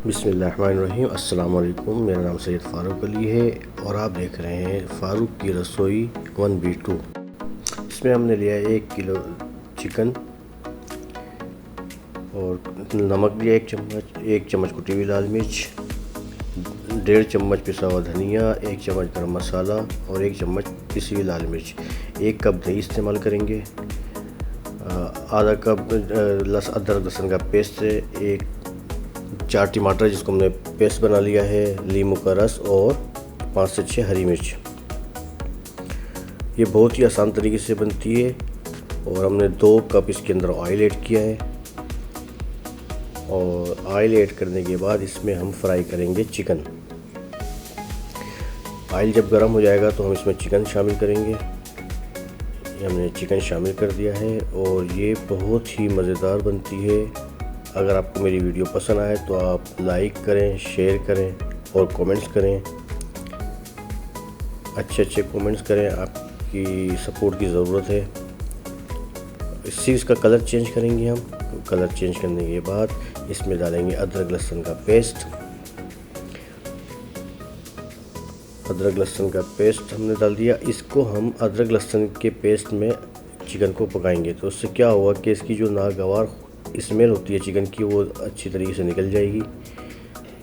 बिस्मिल्लाहिर्रहमानिर्रहीम। अस्सलाम वालेकुम। मेरा नाम सैयद फ़ारूक अली है और आप देख रहे हैं फ़ारूक की रसोई 1B2। इसमें हमने लिया है 1 किलो चिकन और नमक लिया 1 चम्मच कुटी हुई लाल मिर्च, 1.5 चम्मच पिसा हुआ धनिया, 1 चम्मच गरम मसाला और 1 चम्मच पिसी हुई लाल मिर्च। 1 कप दही इस्तेमाल करेंगे, आधा कप अदरक लहसुन का पेस्ट है, 4 टमाटर जिसको हमने पेस्ट बना लिया है, नींबू का रस और 5 से 6 हरी मिर्च। ये बहुत ही आसान तरीके से बनती है और हमने 2 कप इसके अंदर ऑयल ऐड किया है और ऑयल ऐड करने के बाद इसमें हम फ्राई करेंगे चिकन। ऑयल जब गर्म हो जाएगा तो हम इसमें चिकन शामिल करेंगे। हमने चिकन शामिल कर दिया है और ये बहुत ही मज़ेदार बनती है। अगर आपको मेरी वीडियो पसंद आए तो आप लाइक करें, शेयर करें और कमेंट्स करें। अच्छे कमेंट्स करें, आपकी सपोर्ट की ज़रूरत है। इससे इसका कलर चेंज करेंगे हम। कलर चेंज करने के बाद इसमें डालेंगे अदरक लहसुन का पेस्ट। अदरक लहसुन का पेस्ट हमने डाल दिया। इसको हम अदरक लहसुन के पेस्ट में चिकन को पकाएंगे तो उससे क्या होगा कि इसकी जो नागवार स्मेल होती है चिकन की वो अच्छी तरीके से निकल जाएगी।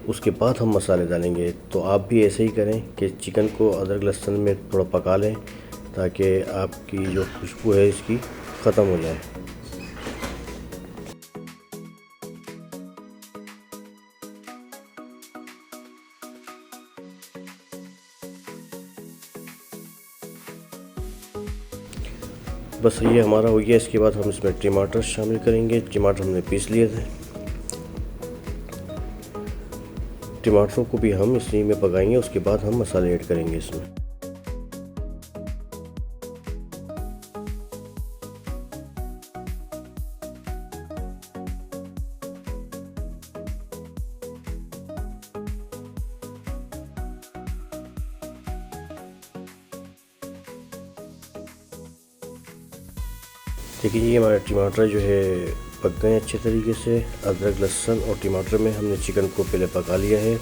उसके बाद हम मसाले डालेंगे। तो आप भी ऐसे ही करें कि चिकन को अदरक लहसुन में थोड़ा पका लें ताकि आपकी जो खुशबू है इसकी ख़त्म हो जाए। बस ये हमारा हो गया। इसके बाद हम इसमें टमाटर शामिल करेंगे। टमाटर हमने पीस लिए थे। टमाटरों को भी हम इसी में पकाएंगे। उसके बाद हम मसाले ऐड करेंगे इसमें। देखिए ये हमारे टमाटर जो है पक गए अच्छे तरीके से। अदरक लहसुन और टमाटर में हमने चिकन को पहले पका लिया है।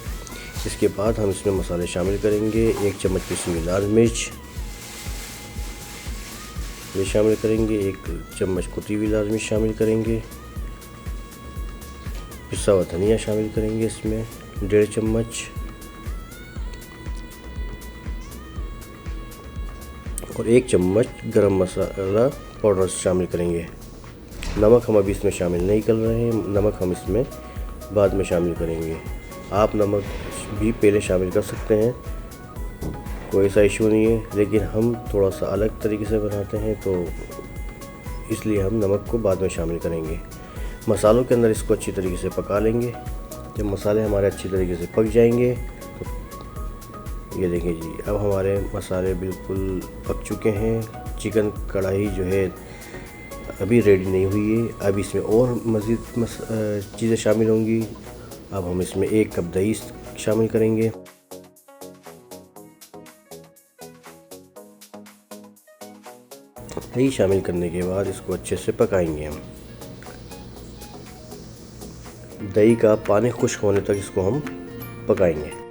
इसके बाद हम इसमें मसाले शामिल करेंगे। 1 चम्मच पिसी हुई लाल मिर्च ये शामिल करेंगे, 1 चम्मच कुटी हुई लाल मिर्च शामिल करेंगे, पिसा हुआ धनिया शामिल करेंगे इसमें 1.5 चम्मच और 1 चम्मच गरम मसाला पाउडर शामिल करेंगे। नमक हम अभी इसमें शामिल नहीं कर रहे हैं, नमक हम इसमें बाद में शामिल करेंगे। आप नमक भी पहले शामिल कर सकते हैं, कोई ऐसा इशू नहीं है, लेकिन हम थोड़ा सा अलग तरीके से बनाते हैं तो इसलिए हम नमक को बाद में शामिल करेंगे। मसालों के अंदर इसको अच्छी तरीके से पका लेंगे। जब मसाले हमारे अच्छी तरीके से पक जाएंगे तो ये देखें जी, अब हमारे मसाले बिल्कुल पक चुके हैं। चिकन कढ़ाई जो है अभी रेडी नहीं हुई है, अब इसमें और मज़ीद चीज़ें शामिल होंगी। अब हम इसमें 1 कप दही शामिल करेंगे। दही शामिल करने के बाद इसको अच्छे से पकाएंगे हम। दही का पानी खुश्क होने तक इसको हम पकाएंगे।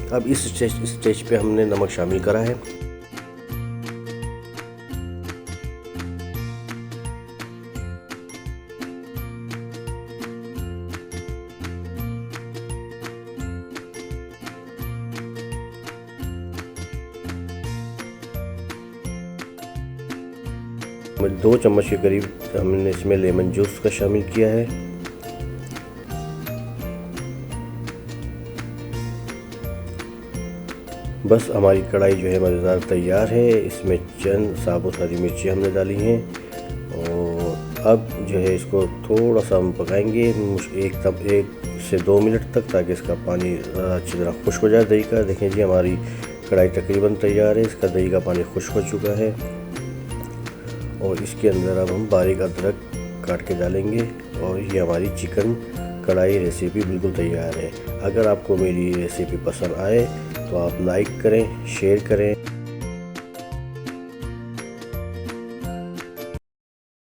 अब इस स्टेज पे हमने नमक शामिल करा है। मैं 2 चम्मच के करीब हमने इसमें लेमन जूस का शामिल किया है। बस हमारी कढ़ाई जो है मज़ेदार तैयार है। इसमें चंद साबुत हरी मिर्ची हमने डाली हैं और अब जो है इसको थोड़ा सा हम पकाएंगे 1 से 2 मिनट तक, ताकि इसका पानी अच्छी तरह खुश्क हो जाए दही का। देखें जी हमारी कढ़ाई तकरीबन तैयार है, इसका दही का पानी खुश्क हो चुका है और इसके अंदर अब हम बारीक अदरक काट के डालेंगे और ये हमारी चिकन कढ़ाई रेसिपी बिल्कुल तैयार है। अगर आपको मेरी रेसिपी पसंद आए तो तो आप लाइक करें, शेयर करें।